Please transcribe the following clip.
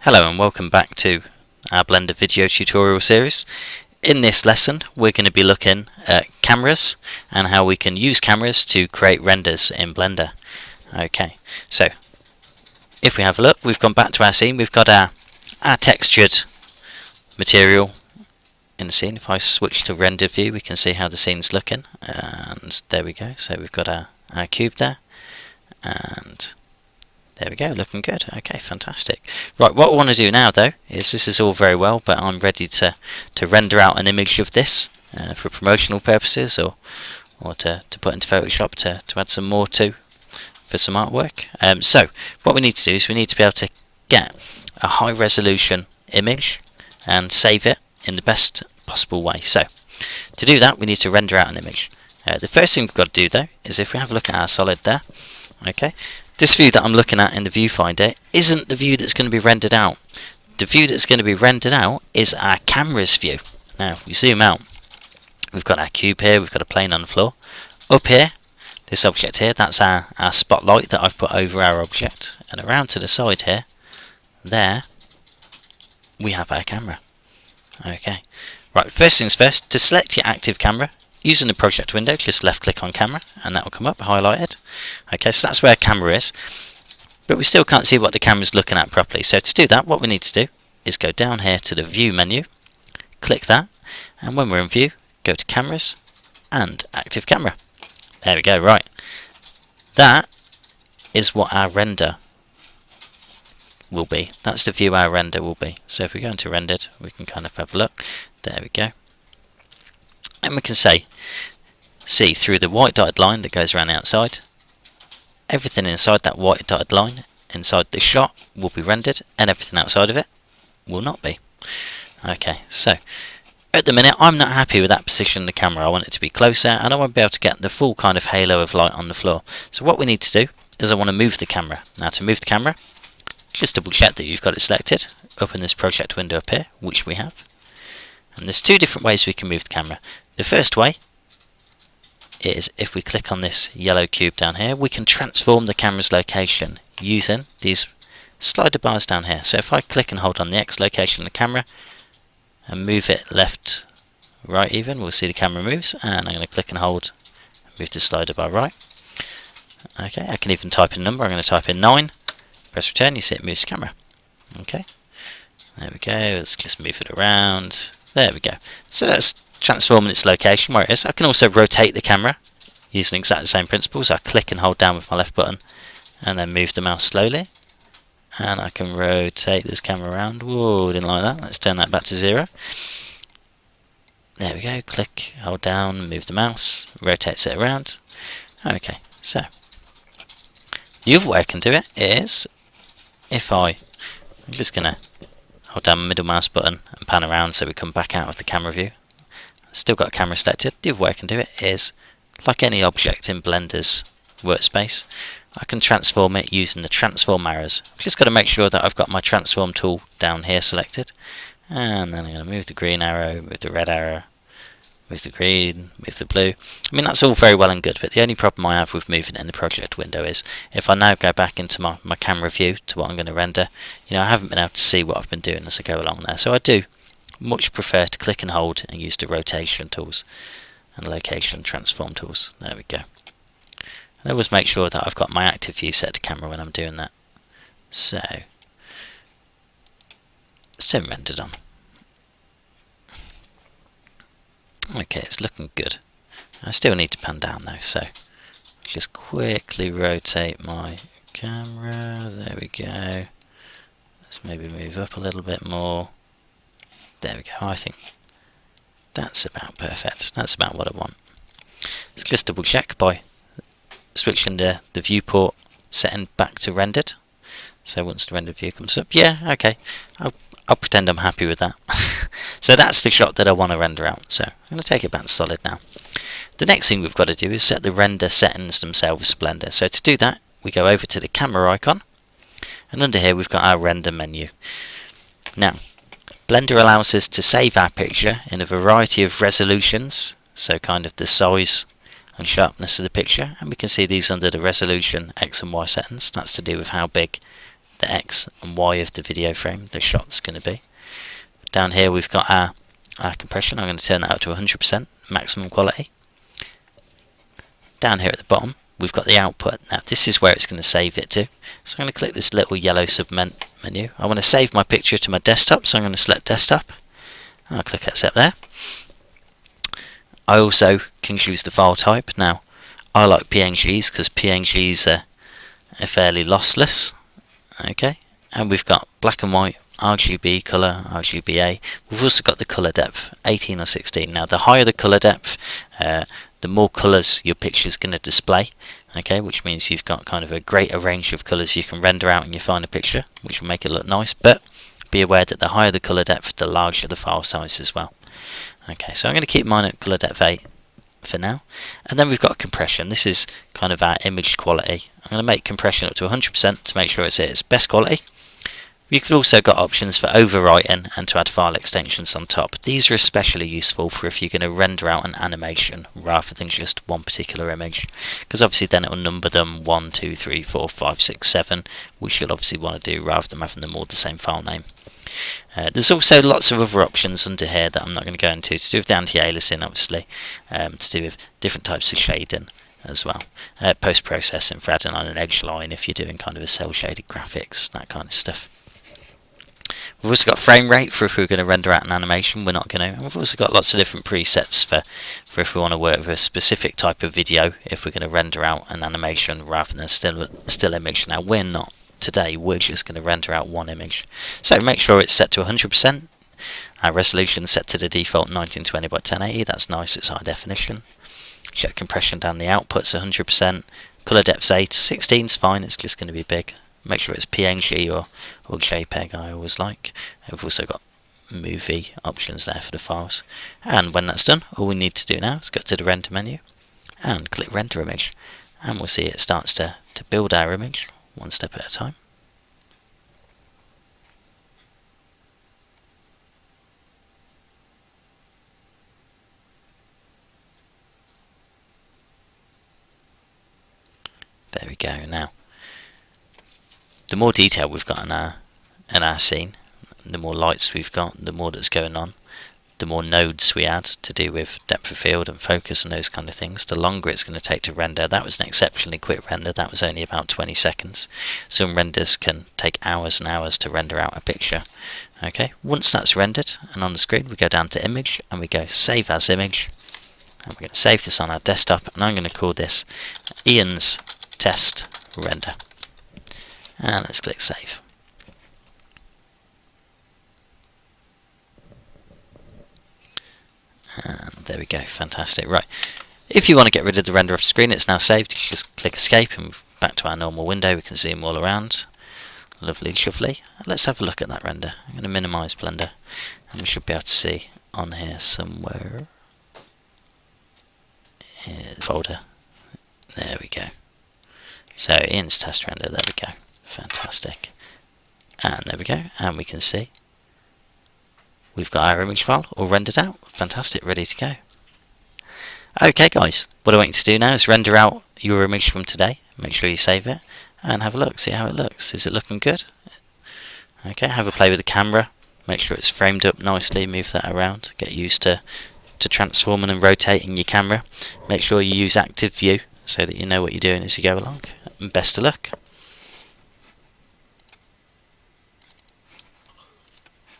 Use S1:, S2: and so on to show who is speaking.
S1: Hello and welcome back to our Blender video tutorial series. In this lesson we're going to be looking at cameras and how we can use cameras to create renders in Blender. Okay, so if we have a look, we've gone back to our scene. We've got our textured material in the scene. If I switch to render view, we can see how the scene's looking, and there we go. So we've got our cube there, and there we go, looking good. Okay, fantastic. Right, what I want to do now though is, this is all very well, but I'm ready to render out an image of this for promotional purposes, or to put into Photoshop to add some more to for some artwork. So what we need to do is we need to be able to get a high resolution image and save it in the best possible way. So to do that we need to render out an image. The first thing we've got to do though is, if we have a look at our solid there, okay, this view that I'm looking at in the viewfinder isn't the view that's going to be rendered out. The view that's going to be rendered out is our camera's view. Now if we zoom out, we've got our cube here, we've got a plane on the floor. Up here, this object here, that's our spotlight that I've put over our object. And around to the side here, there, we have our camera. Okay, right, first things first, to select your active camera, using the project window, just left click on camera and that will come up highlighted. Okay, so that's where our camera is, but we still can't see what the camera is looking at properly. So to do that, what we need to do is go down here to the view menu, click that, and when we're in view, go to cameras and active camera. There we go. Right, that is what our render will be. That's the view our render will be. So if we go into rendered, we can kind of have a look. There we go. And we can see through the white dotted line that goes around the outside, everything inside that white dotted line inside the shot will be rendered, and everything outside of it will not be. Okay, so at the minute I'm not happy with that position of the camera. I want it to be closer, and I want to be able to get the full kind of halo of light on the floor. So what we need to do is, I want to move the camera. Now to move the camera, just double check that you've got it selected up in this project window up here, which we have. And there's two different ways we can move the camera. The first way is, if we click on this yellow cube down here, we can transform the camera's location using these slider bars down here. So if I click and hold on the X location of the camera and move it left, right even, we'll see the camera moves, and I'm going to click and hold and move the slider bar right. Okay, I can even type in a number. I'm going to type in 9, press return, you see it moves the camera. Okay, there we go, let's just move it around. There we go. So that's transforming its location where it is. I can also rotate the camera using exactly the same principles. I click and hold down with my left button and then move the mouse slowly, and I can rotate this camera around. Whoa, didn't like that. Let's turn that back to 0. There we go. Click, hold down, move the mouse, rotates it around. Okay, so the other way I can do it is, I'm just going to hold down my middle mouse button and pan around so we come back out of the camera view. Still got camera selected. The other way I can do it is, like any object in Blender's workspace, I can transform it using the transform arrows. I've just got to make sure that I've got my transform tool down here selected, and then I'm going to move the green arrow, move the red arrow, move the green, move the blue. I mean, that's all very well and good, but the only problem I have with moving it in the project window is, if I now go back into my camera view to what I'm going to render, I haven't been able to see what I've been doing as I go along there. So I do much prefer to click and hold and use the rotation tools and location transform tools. There we go. And I always make sure that I've got my active view set to camera when I'm doing that. So let's turn rendered on. Okay, it's looking good. I still need to pan down though, so just quickly rotate my camera. There we go. Let's maybe move up a little bit more. There we go. I think that's about perfect. That's about what I want. Let's just double check by switching the viewport setting back to rendered. So once the rendered view comes up, yeah, okay, I'll pretend I'm happy with that. So that's the shot that I want to render out. So I'm going to take it back to solid now. The next thing we've got to do is set the render settings themselves to Blender. So to do that, we go over to the camera icon, and under here we've got our render menu. Now Blender allows us to save our picture in a variety of resolutions, so kind of the size and sharpness of the picture, and we can see these under the resolution X and Y settings. That's to do with how big the X and Y of the video frame, the shot's going to be. Down here we've got our compression. I'm going to turn that up to 100%, maximum quality. Down here at the bottom we've got the output. Now this is where it's going to save it to. So I'm going to click this little yellow submenu. I want to save my picture to my desktop, so I'm going to select desktop. I'll click accept there. I also can choose the file type. Now I like PNGs because PNGs are fairly lossless. Okay, and we've got black and white, RGB, colour, RGBA. We've also got the colour depth, 18 or 16. Now the higher the colour depth, the more colours your picture is going to display. Okay, which means you've got kind of a greater range of colours you can render out in your final picture, which will make it look nice. But be aware that the higher the colour depth, the larger the file size as well. Okay, so I'm going to keep mine at colour depth 8 for now. And then we've got compression. This is kind of our image quality. I'm going to make compression up to 100% to make sure it's at its best quality. You've also got options for overwriting and to add file extensions on top. These are especially useful for if you're going to render out an animation rather than just one particular image, because obviously then it will number them 1, 2, 3, 4, 5, 6, 7, which you'll obviously want to do rather than having them all the same file name. There's also lots of other options under here that I'm not going to go into, to do with the anti-aliasing obviously, to do with different types of shading as well. Post-processing for adding on an edge line if you're doing kind of a cel-shaded graphics, that kind of stuff. We've also got frame rate for if we're going to render out an animation, we're not going to. And we've also got lots of different presets for if we want to work with a specific type of video, if we're going to render out an animation rather than a still image. Now we're not today, we're just going to render out one image. So make sure it's set to 100%. Our resolution set to the default 1920 by 1080, that's nice, it's high definition. Check compression down the outputs 100%. Color depth 8, 16 is fine, it's just going to be big. Make sure it's PNG or JPEG, I always like. We've also got movie options there for the files. And when that's done, all we need to do now is go to the render menu and click render image. And we'll see it starts to build our image one step at a time. There we go. Now, the more detail we've got in our scene, the more lights we've got, the more that's going on, the more nodes we add to do with depth of field and focus and those kind of things, the longer it's going to take to render. That was an exceptionally quick render, that was only about 20 seconds. Some renders can take hours and hours to render out a picture. Okay, once that's rendered and on the screen, we go down to image and we go save as image. And we're going to save this on our desktop, and I'm going to call this Ian's test render. And let's click save. And there we go, fantastic. Right, if you want to get rid of the render off the screen, it's now saved. You just click escape and back to our normal window. We can zoom all around. Lovely, lovely. Let's have a look at that render. I'm going to minimize Blender, and we should be able to see on here somewhere. Folder. There we go. So Ian's test render, there we go. Fantastic. And there we go, and we can see we've got our image file all rendered out. Fantastic, ready to go. Okay guys, what I want you to do now is render out your image from today. Make sure you save it and have a look, see how it looks. Is it looking good? Okay, have a play with the camera. Make sure it's framed up nicely, move that around. Get used to transforming and rotating your camera. Make sure you use active view so that you know what you're doing as you go along. And best of luck.